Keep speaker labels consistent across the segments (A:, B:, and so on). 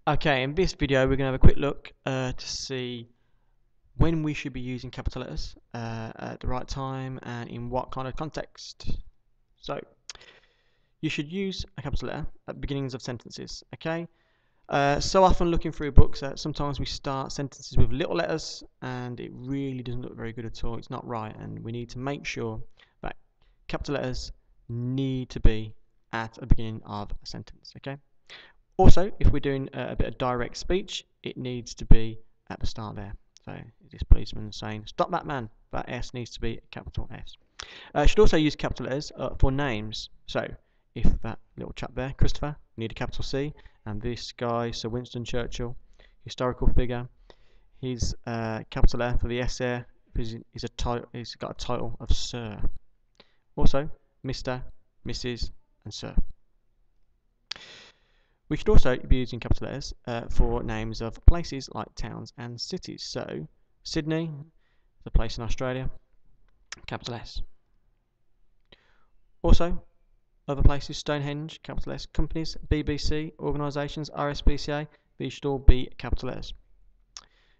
A: Okay, in this video we're going to have a quick look to see when we should be using capital letters at the right time and in what kind of context. So, you should use a capital letter at the beginnings of sentences, okay? So often looking through books, sometimes we start sentences with little letters and it really doesn't look very good at all. It's not right, and we need to make sure that capital letters need to be at the beginning of a sentence, okay? Also, if we're doing a bit of direct speech, it needs to be at the start there. So this policeman saying, "Stop that man," that S needs to be a capital S. Should also use capital letters for names. So if that little chap there, Christopher, we need a capital C, and this guy, Sir Winston Churchill, historical figure, he's capital F for the S there. He's got a title of Sir. Also, Mr., Mrs., and Sir. We should also be using capital letters for names of places like towns and cities. So, Sydney, the place in Australia, capital S. Also, other places, Stonehenge, capital S. Companies, BBC, organisations, RSPCA, these should all be capital letters.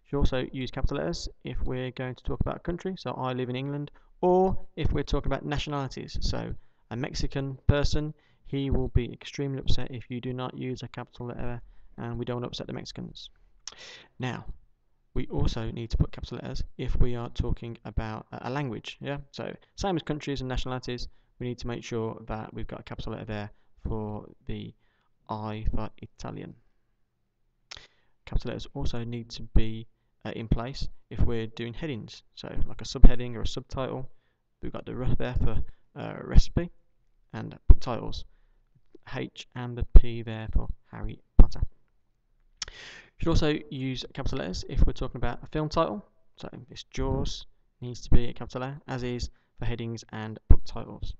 A: Should also use capital letters if we're going to talk about a country. So, I live in England, or if we're talking about nationalities. So, a Mexican person, he will be extremely upset if you do not use a capital letter, and we don't upset the Mexicans. Now, we also need to put capital letters if we are talking about a language. Yeah, so same as countries and nationalities, we need to make sure that we've got a capital letter there for the I for Italian. Capital letters also need to be in place if we're doing headings. So like a subheading or a subtitle, we've got the R there for recipe, and titles, H and the P there for Harry Potter. Should also use capital letters if we're talking about a film title. So this Jaws needs to be a capital letter, as is for headings and book titles.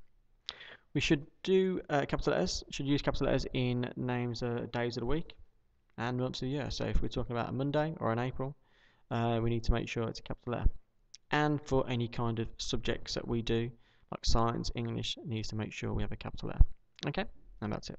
A: We should do capital letters. Should use capital letters in names of days of the week and months of the year. So if we're talking about a Monday or an April, we need to make sure it's a capital letter. And for any kind of subjects that we do, like science, English, needs to make sure we have a capital letter. Okay, and that's it.